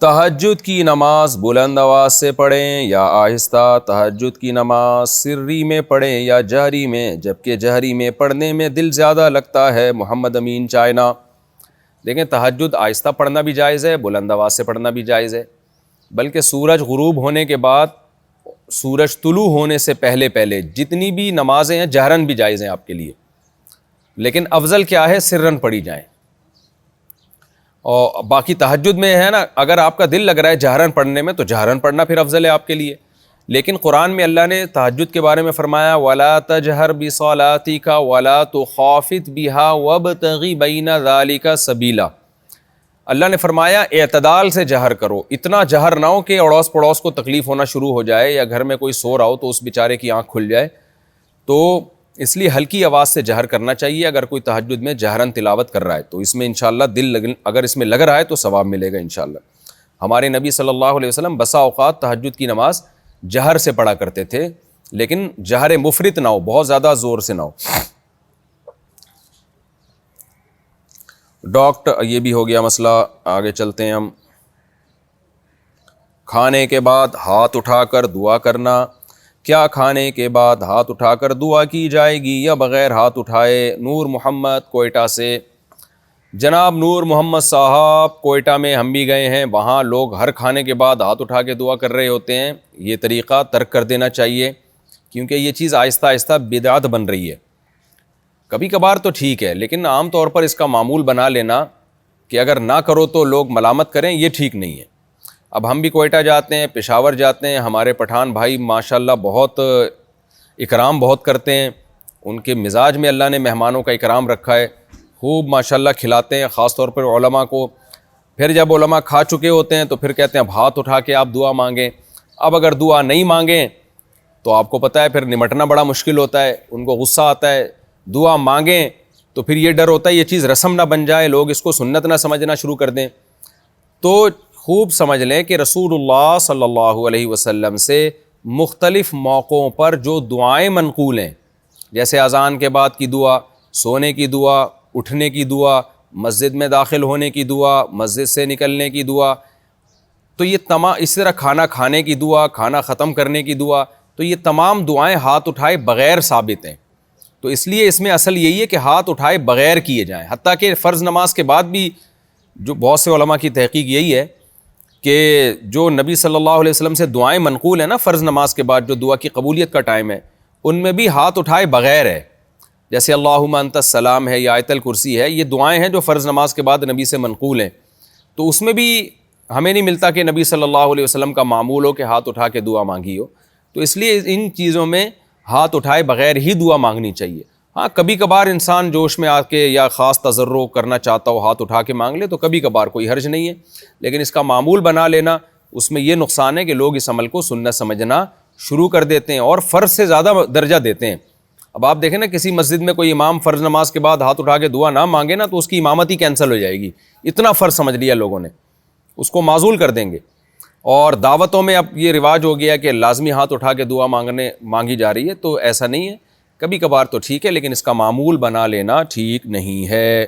تہجد کی نماز بلند آواز سے پڑھیں یا آہستہ، تہجد کی نماز سری میں پڑھیں یا جہری میں، جبکہ جہری میں پڑھنے میں دل زیادہ لگتا ہے۔ محمد امین چائنا۔ دیکھیں تہجد آہستہ پڑھنا بھی جائز ہے، بلند آواز سے پڑھنا بھی جائز ہے، بلکہ سورج غروب ہونے کے بعد، سورج طلوع ہونے سے پہلے جتنی بھی نمازیں ہیں جہرن بھی جائز ہیں آپ کے لیے، لیکن افضل کیا ہے سرن پڑھی جائیں۔ اور باقی تہجد میں ہے نا، اگر آپ کا دل لگ رہا ہے جہرن پڑھنے میں تو جہرن پڑھنا پھر افضل ہے آپ کے لیے۔ لیکن قرآن میں اللہ نے تہجد کے بارے میں فرمایا وَلَا تَجْهَرْ بِصَلَاتِكَ وَلَا تُخَافِتْ بِهَا وَابْتَغِ بَيْنَ ذَلِكَ سَبِيلًا۔ اللہ نے فرمایا اعتدال سے جہر کرو، اتنا جہر نہ ہو کہ اڑوس پڑوس کو تکلیف ہونا شروع ہو جائے، یا گھر میں کوئی سو رہا ہو تو اس بیچارے کی آنکھ کھل جائے۔ تو اس لیے ہلکی آواز سے جہر کرنا چاہیے اگر کوئی تہجد میں جہرن تلاوت کر رہا ہے تو، اس میں انشاءاللہ اگر اس میں لگ رہا ہے تو ثواب ملے گا انشاءاللہ۔ ہمارے نبی صلی اللہ علیہ وسلم بسا اوقات تہجد کی نماز جہر سے پڑھا کرتے تھے، لیکن جہر مفرط نہ ہو، بہت زیادہ زور سے نہ ہو۔ ڈاکٹر یہ بھی ہو گیا مسئلہ، آگے چلتے ہیں ہم۔ کھانے کے بعد ہاتھ اٹھا کر دعا کرنا، کیا کھانے کے بعد ہاتھ اٹھا کر دعا کی جائے گی یا بغیر ہاتھ اٹھائے؟ نور محمد کوئٹہ سے۔ جناب نور محمد صاحب، کوئٹہ میں ہم بھی گئے ہیں، وہاں لوگ ہر کھانے کے بعد ہاتھ اٹھا کے دعا کر رہے ہوتے ہیں۔ یہ طریقہ ترک کر دینا چاہیے، کیونکہ یہ چیز آہستہ آہستہ بدعت بن رہی ہے۔ کبھی کبھار تو ٹھیک ہے، لیکن عام طور پر اس کا معمول بنا لینا کہ اگر نہ کرو تو لوگ ملامت کریں، یہ ٹھیک نہیں ہے۔ اب ہم بھی کوئٹہ جاتے ہیں، پشاور جاتے ہیں، ہمارے پٹھان بھائی ماشاءاللہ بہت اکرام بہت کرتے ہیں، ان کے مزاج میں اللہ نے مہمانوں کا اکرام رکھا ہے، خوب ماشاءاللہ کھلاتے ہیں، خاص طور پر علماء کو۔ پھر جب علماء کھا چکے ہوتے ہیں تو پھر کہتے ہیں اب ہاتھ اٹھا کے آپ دعا مانگیں۔ اب اگر دعا نہیں مانگیں تو آپ کو پتہ ہے پھر نمٹنا بڑا مشکل ہوتا ہے، ان کو غصہ آتا ہے۔ دعا مانگیں تو پھر یہ ڈر ہوتا ہے یہ چیز رسم نہ بن جائے، لوگ اس کو سنت نہ سمجھنا شروع کر دیں۔ تو خوب سمجھ لیں کہ رسول اللہ صلی اللہ علیہ وسلم سے مختلف موقعوں پر جو دعائیں منقول ہیں، جیسے اذان کے بعد کی دعا، سونے کی دعا، اٹھنے کی دعا، مسجد میں داخل ہونے کی دعا، مسجد سے نکلنے کی دعا، تو یہ تمام، اس طرح کھانا کھانے کی دعا، کھانا ختم کرنے کی دعا، تو یہ تمام دعائیں ہاتھ اٹھائے بغیر ثابت ہیں۔ تو اس لیے اس میں اصل یہی ہے کہ ہاتھ اٹھائے بغیر کیے جائیں، حتیٰ کہ فرض نماز کے بعد بھی جو بہت سے علماء کی تحقیق یہی ہے کہ جو نبی صلی اللہ علیہ وسلم سے دعائیں منقول ہیں نا فرض نماز کے بعد، جو دعا کی قبولیت کا ٹائم ہے، ان میں بھی ہاتھ اٹھائے بغیر ہے، جیسے اللہم انت السلام ہے یا آیت الکرسی ہے، یہ دعائیں ہیں جو فرض نماز کے بعد نبی سے منقول ہیں۔ تو اس میں بھی ہمیں نہیں ملتا کہ نبی صلی اللہ علیہ وسلم کا معمول ہو کہ ہاتھ اٹھا کے دعا مانگی ہو، تو اس لیے ان چیزوں میں ہاتھ اٹھائے بغیر ہی دعا مانگنی چاہیے۔ ہاں کبھی کبھار انسان جوش میں آ کے یا خاص تضرع کرنا چاہتا ہو ہاتھ اٹھا کے مانگ لے تو کبھی کبھار کوئی حرج نہیں ہے، لیکن اس کا معمول بنا لینا اس میں یہ نقصان ہے کہ لوگ اس عمل کو سنت سمجھنا شروع کر دیتے ہیں اور فرض سے زیادہ درجہ دیتے ہیں۔ اب آپ دیکھیں نا کسی مسجد میں کوئی امام فرض نماز کے بعد ہاتھ اٹھا کے دعا نہ مانگے نا تو اس کی امامت ہی کینسل ہو جائے گی، اتنا فرض سمجھ لیا لوگوں نے، اس کو معزول کر دیں گے۔ اور دعوتوں میں اب یہ رواج ہو گیا کہ لازمی ہاتھ اٹھا کے دعا مانگی جا رہی ہے، تو ایسا نہیں ہے، کبھی کبھار تو ٹھیک ہے، لیکن اس کا معمول بنا لینا ٹھیک نہیں ہے۔